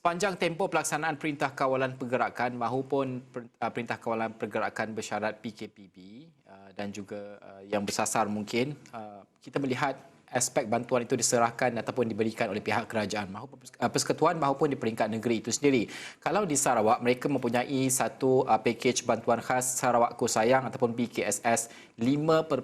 Sepanjang tempoh pelaksanaan Perintah Kawalan Pergerakan maupun Perintah Kawalan Pergerakan bersyarat PKPB dan juga yang bersasar mungkin, kita melihat aspek bantuan itu diserahkan ataupun diberikan oleh pihak kerajaan maupun persekutuan maupun di peringkat negeri itu sendiri. Kalau di Sarawak, mereka mempunyai satu pakej bantuan khas Sarawak Ku Sayang ataupun BKSS 5.0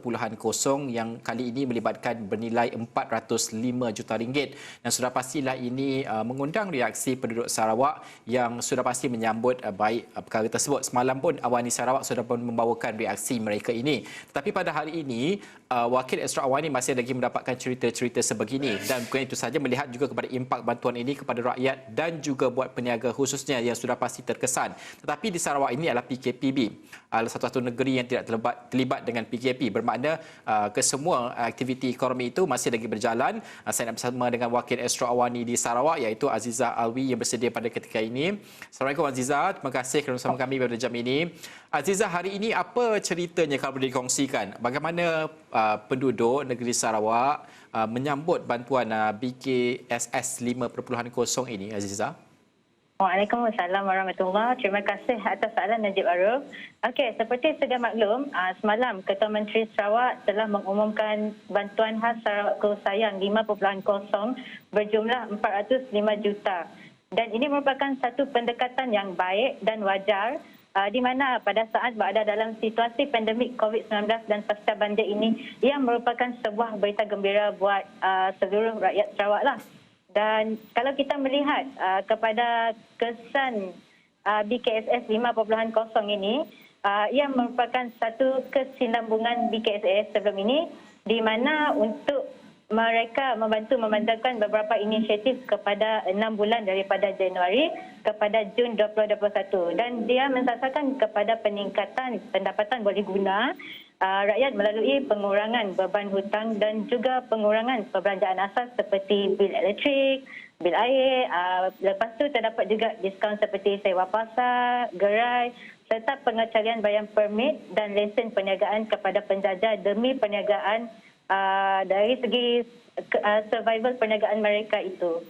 yang kali ini melibatkan bernilai 405 juta ringgit. Dan sudah pastilah ini mengundang reaksi penduduk Sarawak yang sudah pasti menyambut baik perkara tersebut. Semalam pun Awani Sarawak sudah pun membawakan reaksi mereka ini. Tetapi pada hari ini, Wakil Extra Awani masih lagi mendapatkan cerita-cerita sebegini dan bukan itu saja, melihat juga kepada impak bantuan ini kepada rakyat dan juga buat peniaga khususnya yang sudah pasti terkesan. Tetapi di Sarawak ini adalah PKPB, satu-satu negeri yang tidak terlibat dengan PKP, bermakna kesemua aktiviti ekonomi itu masih lagi berjalan. Saya nak bersama dengan Wakil Extra Awani di Sarawak iaitu Azizah Alwi yang bersedia pada ketika ini. Assalamualaikum Azizah, terima kasih kerana bersama kami pada jam ini. Azizah, hari ini apa ceritanya kalau boleh dikongsikan? Bagaimana penduduk negeri Sarawak menyambut bantuan BKSS 5.0 ini, Azizah? Waalaikumsalam warahmatullahi. Terima kasih atas soalan Najib Arif. Okey, seperti sedia maklum, semalam Ketua Menteri Sarawak telah mengumumkan bantuan khas Sarawak Ku Sayang 5.0 berjumlah 405 juta. Dan ini merupakan satu pendekatan yang baik dan wajar di mana pada saat berada dalam situasi pandemik COVID-19 dan pasca banjir ini, ia merupakan sebuah berita gembira buat seluruh rakyat Sarawak lah. Dan kalau kita melihat kepada kesan BKSS 5.0 ini, ia merupakan satu kesinambungan BKSS sebelum ini di mana untuk mereka membantu memandangkan beberapa inisiatif kepada 6 bulan daripada Januari kepada Jun 2021 dan dia mensasarkan kepada peningkatan pendapatan boleh guna rakyat melalui pengurangan beban hutang dan juga pengurangan perbelanjaan asas seperti bil elektrik, bil air. Lepas tu terdapat juga diskaun seperti sewa pasar, gerai serta pengecualian bayar permit dan lesen perniagaan kepada penjajah demi perniagaan dari segi survival perniagaan mereka itu.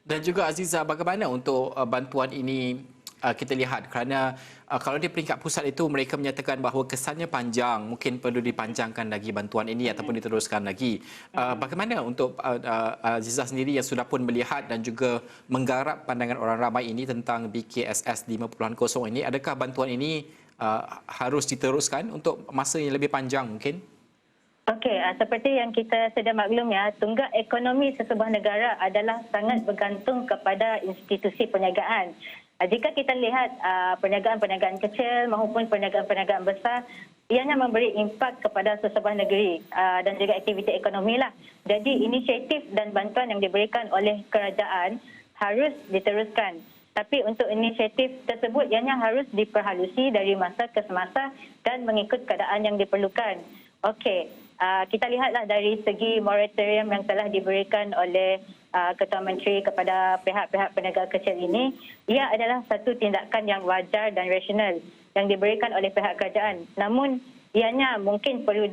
Dan juga Azizah, bagaimana untuk bantuan ini kita lihat kerana kalau di peringkat pusat itu mereka menyatakan bahawa kesannya panjang, mungkin perlu dipanjangkan lagi bantuan ini ataupun diteruskan lagi. Bagaimana untuk Azizah sendiri yang sudah pun melihat dan juga menggarap pandangan orang ramai ini tentang BKSS 5.0 ini, adakah bantuan ini harus diteruskan untuk masa yang lebih panjang mungkin? Okey, seperti yang kita sedia maklum ya, tunggak ekonomi sesebuah negara adalah sangat bergantung kepada institusi perniagaan. Jika kita lihat perniagaan-perniagaan kecil maupun perniagaan-perniagaan besar, ianya memberi impak kepada sesebuah negeri dan juga aktiviti ekonomi lah. Jadi inisiatif dan bantuan yang diberikan oleh kerajaan harus diteruskan. Tapi untuk inisiatif tersebut ianya harus diperhalusi dari masa ke semasa dan mengikut keadaan yang diperlukan. Okey, kita lihatlah dari segi moratorium yang telah diberikan oleh Ketua Menteri kepada pihak-pihak peniaga kecil ini, ia adalah satu tindakan yang wajar dan rasional yang diberikan oleh pihak kerajaan. Namun, ianya mungkin perlu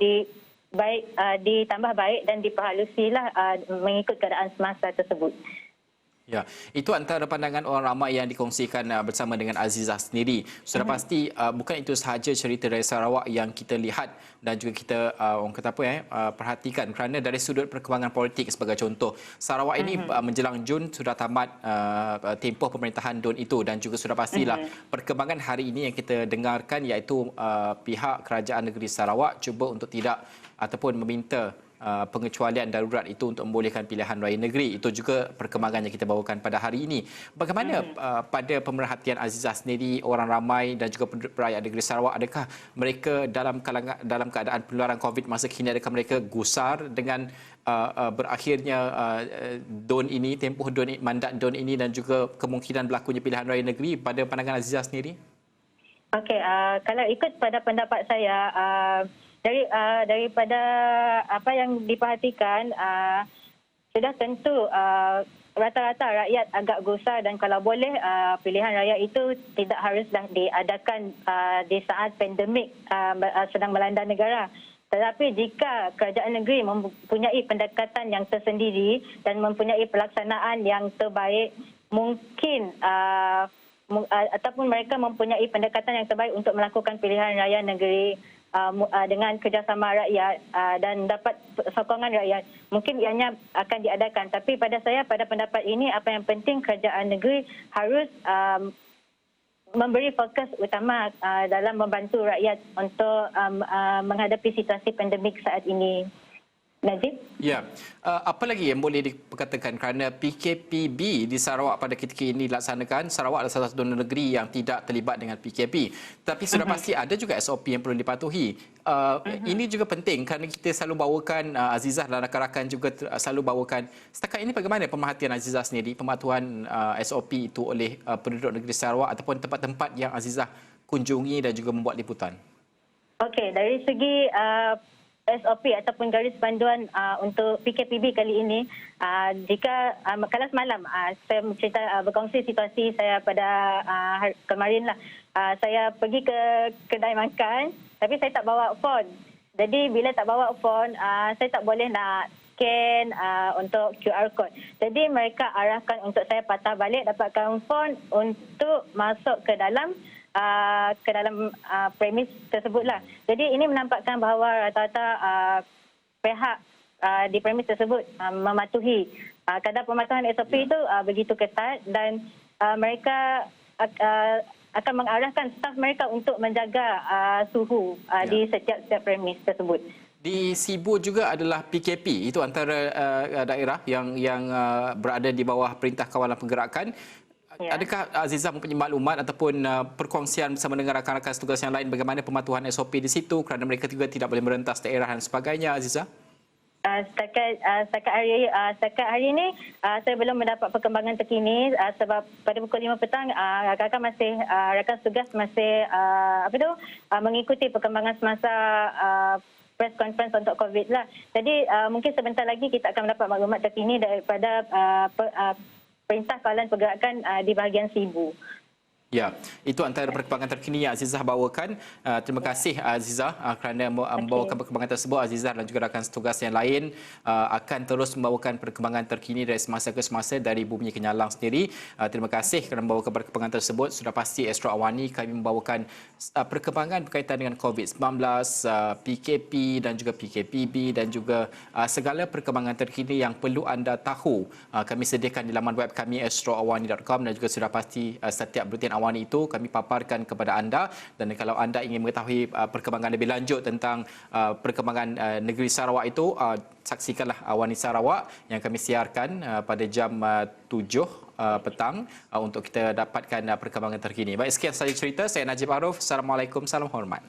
ditambah baik dan diperhalusilah mengikut keadaan semasa tersebut. Ya, itu antara pandangan orang ramai yang dikongsikan bersama dengan Azizah sendiri. Sudah pasti bukan itu sahaja cerita dari Sarawak yang kita lihat dan juga kita orang kata apa perhatikan kerana dari sudut perkembangan politik sebagai contoh. Sarawak ini menjelang Jun sudah tamat tempoh pemerintahan DUN itu dan juga sudah pastilah perkembangan hari ini yang kita dengarkan iaitu pihak kerajaan negeri Sarawak cuba untuk tidak ataupun meminta pengecualian darurat itu untuk membolehkan pilihan raya negeri. Itu juga perkembangan yang kita bawakan pada hari ini. Bagaimana pada pemerhatian Azizah sendiri, orang ramai dan juga rakyat negeri Sarawak, adakah mereka dalam keadaan penularan COVID masa kini, adakah mereka gusar dengan berakhirnya DUN ini, tempoh DUN, mandat DUN ini dan juga kemungkinan berlakunya pilihan raya negeri pada pandangan Azizah sendiri? Okey, kalau ikut pada pendapat saya, daripada apa yang diperhatikan, sudah tentu rata-rata rakyat agak gusar dan kalau boleh pilihan raya itu tidak haruslah diadakan di saat pandemik sedang melanda negara. Tetapi jika kerajaan negeri mempunyai pendekatan yang tersendiri dan mempunyai pelaksanaan yang terbaik mungkin ataupun mereka mempunyai pendekatan yang terbaik untuk melakukan pilihan raya negeri dengan kerjasama rakyat dan dapat sokongan rakyat, mungkin ianya akan diadakan. Tapi pada saya, pada pendapat ini, apa yang penting kerajaan negeri harus memberi fokus utama dalam membantu rakyat untuk menghadapi situasi pandemik saat ini. Najib? Ya, apa lagi yang boleh dikatakan kerana PKPB di Sarawak pada ketika ini dilaksanakan? Sarawak adalah salah satu negeri yang tidak terlibat dengan PKP. Tapi sudah pasti ada juga SOP yang perlu dipatuhi. Ini juga penting kerana kita selalu bawakan, Azizah dan rakan-rakan juga selalu bawakan. Setakat ini bagaimana pemerhatian Azizah sendiri, pematuhan SOP itu oleh penduduk negeri Sarawak ataupun tempat-tempat yang Azizah kunjungi dan juga membuat liputan? Okey, dari segi SOP ataupun garis panduan untuk PKPB kali ini, jika kalau semalam saya berkongsi situasi saya pada kemarin lah, saya pergi ke kedai makan tapi saya tak bawa phone. Jadi bila tak bawa phone, saya tak boleh nak scan untuk QR code. Jadi mereka arahkan untuk saya patah balik dapatkan phone untuk masuk ke dalam premis tersebutlah. Jadi ini menampakkan bahawa rata-rata pihak di premis tersebut mematuhi kadar pematuhan SOP itu begitu ketat dan mereka akan mengarahkan staf mereka untuk menjaga suhu di setiap premis tersebut. Di Sibu juga adalah PKP, itu antara daerah yang berada di bawah Perintah Kawalan Pergerakan. Ya. Adakah Azizah mempunyai maklumat ataupun perkongsian bersama dengan rakan-rakan setugas yang lain bagaimana pematuhan SOP di situ kerana mereka juga tidak boleh merentas daerah dan sebagainya, Azizah? Setakat hari ini saya belum mendapat perkembangan terkini sebab pada pukul 5 petang rakan setugas masih mengikuti perkembangan semasa press conference untuk COVID lah. Jadi mungkin sebentar lagi kita akan mendapat maklumat terkini daripada Perintah Kawalan Pergerakan di bahagian Sibu. Ya, itu antara perkembangan terkini yang Azizah bawakan. Terima kasih Azizah kerana membawakan perkembangan tersebut. Azizah dan juga rakan setugas yang lain akan terus membawakan perkembangan terkini dari semasa ke semasa dari Bumi Kenyalang sendiri. Terima kasih kerana membawakan perkembangan tersebut. Sudah pasti Astro Awani kami membawakan perkembangan berkaitan dengan COVID-19, PKP dan juga PKPB dan juga segala perkembangan terkini yang perlu anda tahu. Kami sediakan di laman web kami astroawani.com dan juga sudah pasti setiap buletin Awani itu kami paparkan kepada anda, dan kalau anda ingin mengetahui perkembangan lebih lanjut tentang perkembangan negeri Sarawak itu, saksikanlah Awani Sarawak yang kami siarkan pada jam 7 petang untuk kita dapatkan perkembangan terkini. Baik, sekian sahaja cerita. Saya Najib Arif. Assalamualaikum, salam hormat.